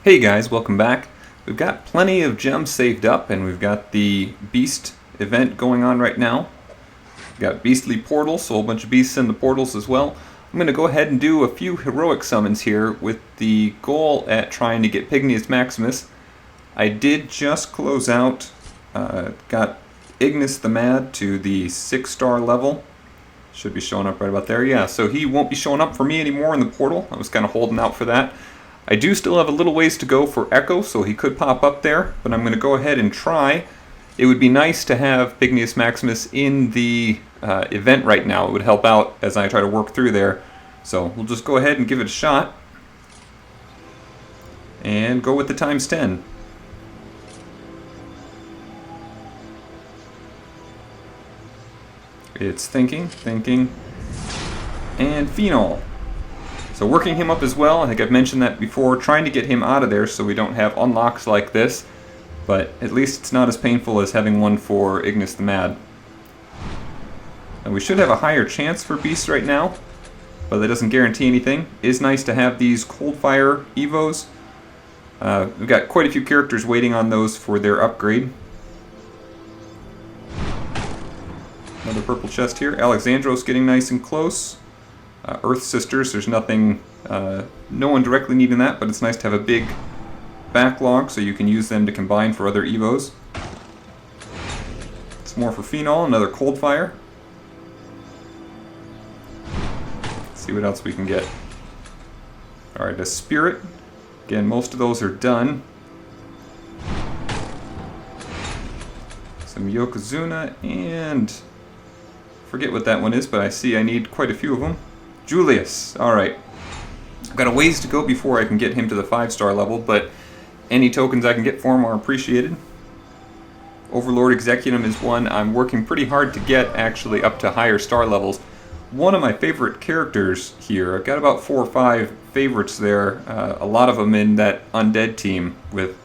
Hey guys, welcome back. We've got plenty of gems saved up, and we've got the beast event going on right now. We've got beastly portals, so a whole bunch of beasts in the portals as well. I'm going to go ahead and do a few heroic summons here with the goal at trying to get Pygnius Maximus. I did just close out, got Ignis the Mad to the 6-star level. Should be showing up right about there. Yeah, so he won't be showing up for me anymore in the portal. I was kind of holding out for that. I do still have a little ways to go for Echo, so he could pop up there, but I'm going to go ahead and try. It would be nice to have Pygnius Maximus in the event right now. It would help out as I try to work through there. So we'll just go ahead and give it a shot. And go with the times 10. It's thinking, and Phenol. So working him up as well, I think I've mentioned that before, trying to get him out of there so we don't have unlocks like this, but at least it's not as painful as having one for Ignis the Mad. And we should have a higher chance for beasts right now, but that doesn't guarantee anything. It is nice to have these Coldfire Evos. We've got quite a few characters waiting on those for their upgrade. Another purple chest here. Alexandros getting nice and close. Earth Sisters, there's nothing, no one directly needing that, but it's nice to have a big backlog so you can use them to combine for other Evos. Some more for Phenol, another Coldfire. Let's see what else we can get. Alright, a Spirit. Again, most of those are done. Some Yokozuna, and forget what that one is, but I see I need quite a few of them. Julius, alright. I've got a ways to go before I can get him to the 5-star level, but any tokens I can get for him are appreciated. Overlord Executum is one I'm working pretty hard to get actually up to higher star levels. One of my favorite characters here, I've got about 4 or 5 favorites there, a lot of them in that undead team with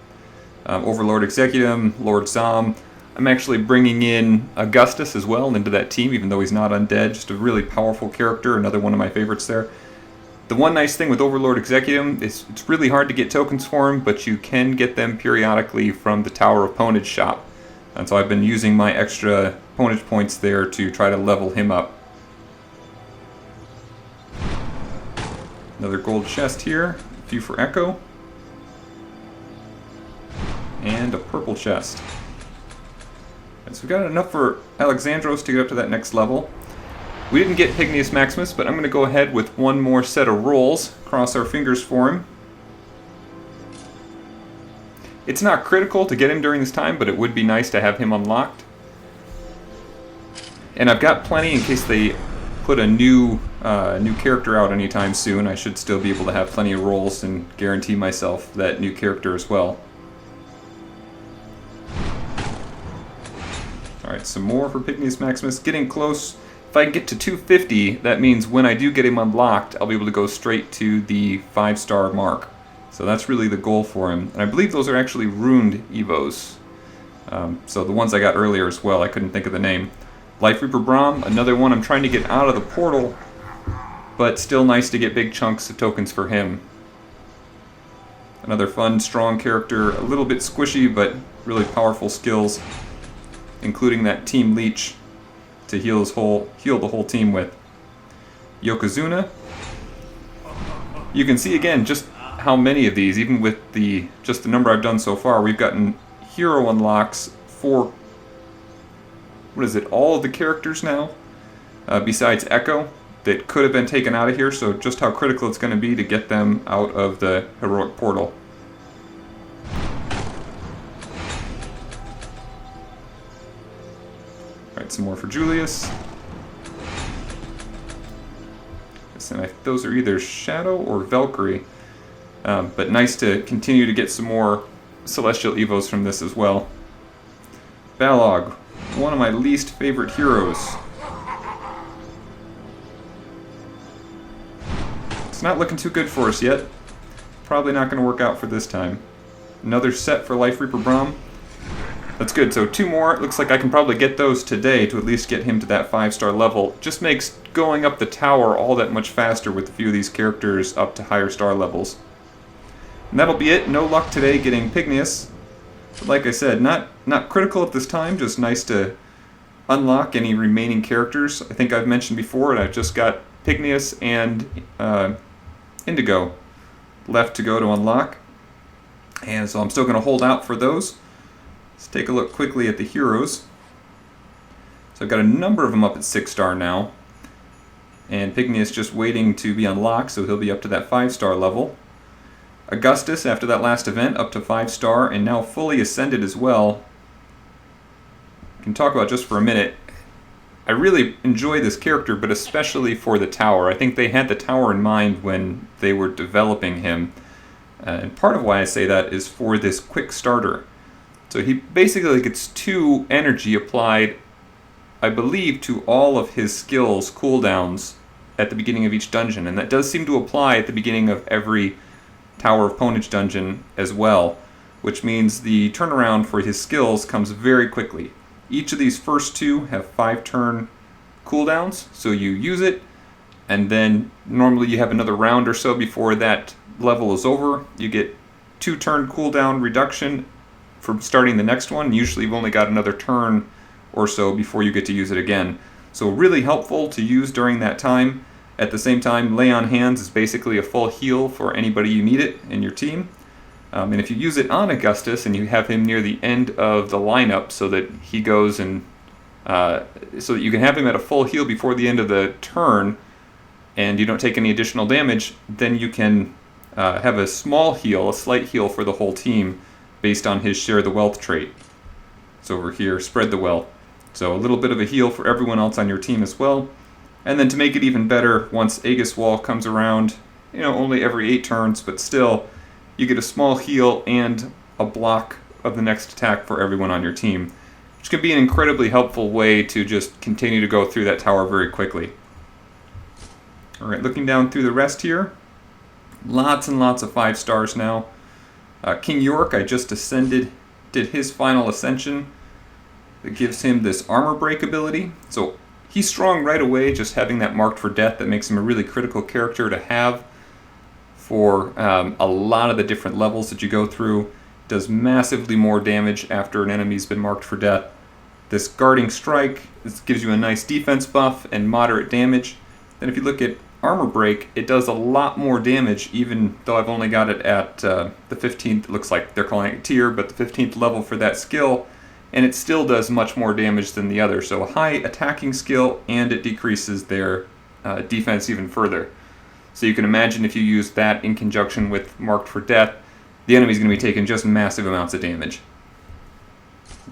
Overlord Executum, Lord Zom. I'm actually bringing in Augustus as well into that team, even though he's not undead. Just a really powerful character, another one of my favorites there. The one nice thing with Overlord Executum is it's really hard to get tokens for him, but you can get them periodically from the Tower of Ponage shop. And so I've been using my extra Ponage points there to try to level him up. Another gold chest here, a few for Echo. And a purple chest. So we've got enough for Alexandros to get up to that next level. We didn't get Pygnius Maximus, but I'm going to go ahead with one more set of rolls. Cross our fingers for him. It's not critical to get him during this time, but it would be nice to have him unlocked. And I've got plenty in case they put a new character out anytime soon. I should still be able to have plenty of rolls and guarantee myself that new character as well. Alright, some more for Pygnius Maximus. Getting close. If I can get to 250, that means when I do get him unlocked, I'll be able to go straight to the 5-star mark. So that's really the goal for him. And I believe those are actually runed Evos. So the ones I got earlier as well, I couldn't think of the name. Life Reaper Brahm, another one I'm trying to get out of the portal, but still nice to get big chunks of tokens for him. Another fun, strong character, a little bit squishy, but really powerful skills, including that Team Leech to heal the whole team with. Yokozuna. You can see again just how many of these, even with just the number I've done so far, we've gotten hero unlocks for, all of the characters now, besides Echo, that could have been taken out of here, so just how critical it's going to be to get them out of the heroic portal. Some more for Julius. And those are either Shadow or Valkyrie. But nice to continue to get some more Celestial Evos from this as well. Balog, one of my least favorite heroes. It's not looking too good for us yet. Probably not going to work out for this time. Another set for Life Reaper Brahm. That's good, so 2 more. It looks like I can probably get those today to at least get him to that 5-star level. Just makes going up the tower all that much faster with a few of these characters up to higher star levels. And that'll be it. No luck today getting Pygnius. But like I said, not critical at this time, just nice to unlock any remaining characters. I think I've mentioned before, and I've just got Pygnius and Indigo left to go to unlock. And so I'm still going to hold out for those. Let's take a look quickly at the heroes. So I've got a number of them up at 6-star now. And Pygnius just waiting to be unlocked, so he'll be up to that 5-star level. Augustus, after that last event, up to 5-star, and now fully ascended as well. I can talk about just for a minute. I really enjoy this character, but especially for the tower. I think they had the tower in mind when they were developing him. And part of why I say that is for this quick starter. So he basically gets 2 energy applied, I believe, to all of his skills cooldowns at the beginning of each dungeon. And that does seem to apply at the beginning of every Tower of Ponage dungeon as well, which means the turnaround for his skills comes very quickly. Each of these first 2 have 5-turn cooldowns, so you use it, and then normally you have another round or so before that level is over. You get 2-turn cooldown reduction from starting the next one. Usually you've only got another turn or so before you get to use it again. So really helpful to use during that time. At the same time, Lay on Hands is basically a full heal for anybody you need it in your team. And if you use it on Augustus and you have him near the end of the lineup so that he goes and so that you can have him at a full heal before the end of the turn and you don't take any additional damage, then you can have a small heal, a slight heal for the whole team based on his Share the Wealth trait. It's over here, Spread the Wealth. So a little bit of a heal for everyone else on your team as well. And then to make it even better, once Aegis Wall comes around, only every 8 turns, but still, you get a small heal and a block of the next attack for everyone on your team, which can be an incredibly helpful way to just continue to go through that tower very quickly. Alright, looking down through the rest here, lots and lots of 5 stars now. King York, I just ascended, did his final ascension. That gives him this armor break ability. So he's strong right away, just having that marked for death. That makes him a really critical character to have for a lot of the different levels that you go through. Does massively more damage after an enemy's been marked for death. This Guarding Strike, this gives you a nice defense buff and moderate damage. Then if you look at Armor Break, it does a lot more damage, even though I've only got it at the 15th, it looks like they're calling it tier, but the 15th level for that skill. And it still does much more damage than the other. So a high attacking skill, and it decreases their defense even further. So you can imagine if you use that in conjunction with Marked for Death, the enemy's going to be taking just massive amounts of damage.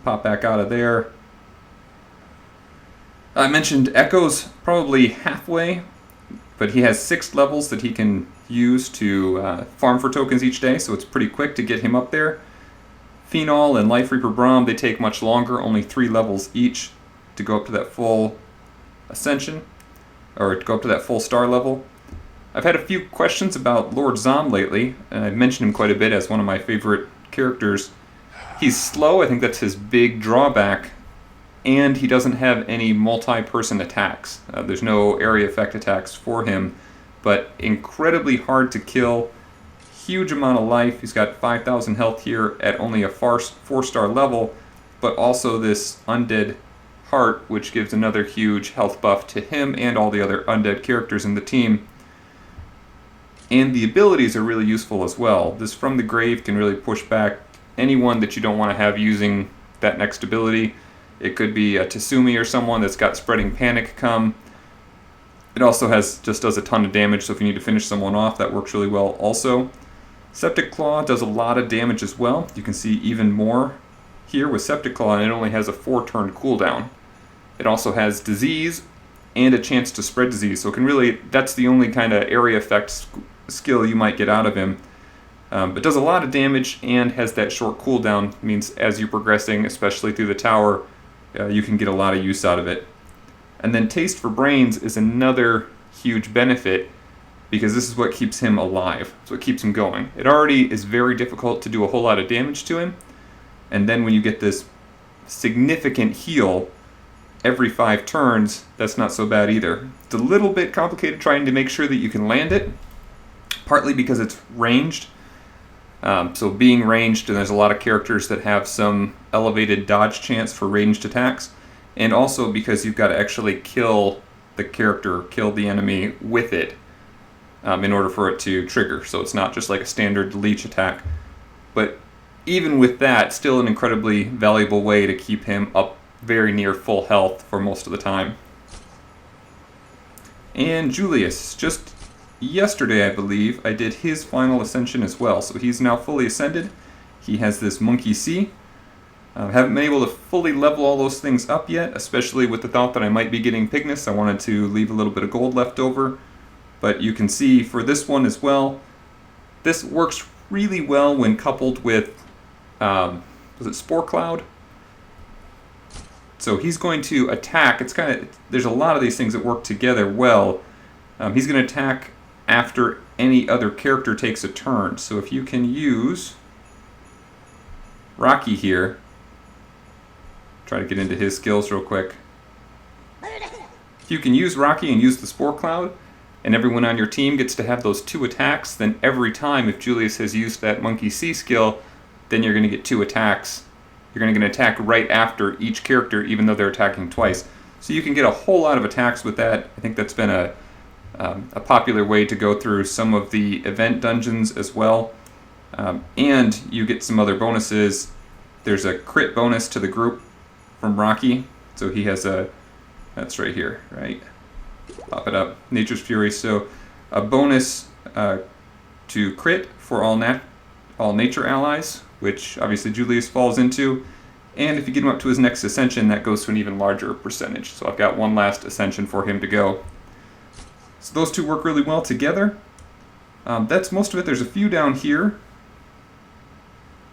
Pop back out of there. I mentioned Echo's probably halfway, but he has 6 levels that he can use to farm for tokens each day, so it's pretty quick to get him up there. Phenol and Life Reaper Braum, they take much longer, only 3 levels each to go up to that full ascension, or to go up to that full star level. I've had a few questions about Lord Zom lately, and I've mentioned him quite a bit as one of my favorite characters. He's slow, I think that's his big drawback, and he doesn't have any multi-person attacks. There's no area effect attacks for him, but incredibly hard to kill. Huge amount of life. He's got 5,000 health here at only a 4-star level, but also this Undead Heart, which gives another huge health buff to him and all the other undead characters in the team. And the abilities are really useful as well. This From the Grave can really push back anyone that you don't want to have using that next ability. It could be a Tasumi or someone that's got Spreading Panic come. It also just does a ton of damage, so if you need to finish someone off, that works really well also. Septic Claw does a lot of damage as well. You can see even more here with Septic Claw, and it only has a 4-turn cooldown. It also has Disease and a chance to spread disease, so it can really, that's the only kind of area effect skill you might get out of him. But does a lot of damage and has that short cooldown, means as you're progressing, especially through the tower, you can get a lot of use out of it. And then Taste for Brains is another huge benefit, because this is what keeps him alive. It's what keeps him going. It already is very difficult to do a whole lot of damage to him, and then when you get this significant heal every 5 turns, that's not so bad either. It's a little bit complicated trying to make sure that you can land it, partly because it's ranged. So being ranged, and there's a lot of characters that have some elevated dodge chance for ranged attacks, and also because you've got to actually kill the character, kill the enemy with it in order for it to trigger. So it's not just like a standard leech attack. But even with that, still an incredibly valuable way to keep him up very near full health for most of the time. And Julius, just yesterday I believe, I did his final ascension as well. So he's now fully ascended. He has this Monkey C. Haven't been able to fully level all those things up yet, especially with the thought that I might be getting Pignus. I wanted to leave a little bit of gold left over. But you can see for this one as well, this works really well when coupled with, was it Spore Cloud? So he's going to attack. It's kind of, there's a lot of these things that work together well. He's going to attack after any other character takes a turn. So if you can use Rocky here, try to get into his skills real quick. If you can use Rocky and use the Spore Cloud, and everyone on your team gets to have those 2 attacks, then every time if Julius has used that Monkey C skill, then you're going to get 2 attacks. You're going to get an attack right after each character, even though they're attacking twice. So you can get a whole lot of attacks with that. I think that's been a popular way to go through some of the event dungeons as well. And you get some other bonuses. There's a crit bonus to the group from Rocky. So he has that's right here, right? Pop it up, Nature's Fury. So a bonus to crit for all nature allies, which obviously Julius falls into. And if you get him up to his next ascension, that goes to an even larger percentage. So I've got one last ascension for him to go. So those 2 work really well together. That's most of it. There's a few down here.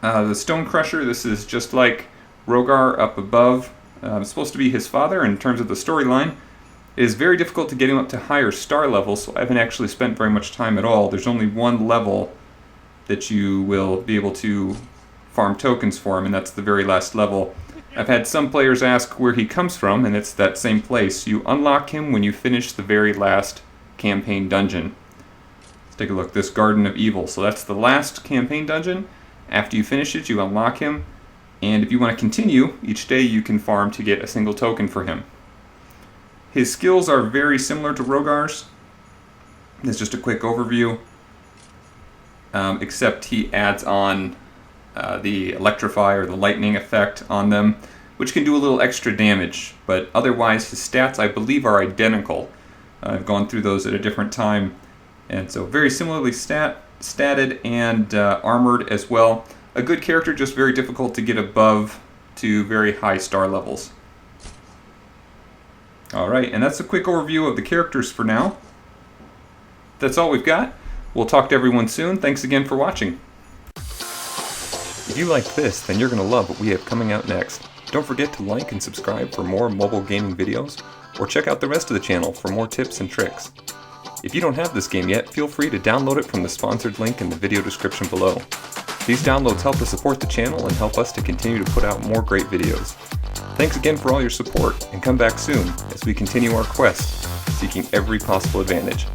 The Stone Crusher, this is just like Rogar up above. It's supposed to be his father in terms of the storyline. It is very difficult to get him up to higher star levels, so I haven't actually spent very much time at all. There's only one level that you will be able to farm tokens for him, and that's the very last level. I've had some players ask where he comes from, and it's that same place. You unlock him when you finish the very last campaign dungeon. Let's take a look. This Garden of Evil. So that's the last campaign dungeon. After you finish it, you unlock him, and if you want to continue, each day you can farm to get a single token for him. His skills are very similar to Rogar's. There's just a quick overview, except he adds on the Electrify or the Lightning effect on them, which can do a little extra damage, but otherwise his stats, I believe, are identical. I've gone through those at a different time, and so very similarly statted and armored as well. A good character, just very difficult to get above to very high star levels. Alright, and that's a quick overview of the characters for now. That's all we've got. We'll talk to everyone soon. Thanks again for watching. If you liked this, then you're going to love what we have coming out next. Don't forget to like and subscribe for more mobile gaming videos, or check out the rest of the channel for more tips and tricks. If you don't have this game yet, feel free to download it from the sponsored link in the video description below. These downloads help us support the channel and help us to continue to put out more great videos. Thanks again for all your support, and come back soon as we continue our quest, seeking every possible advantage.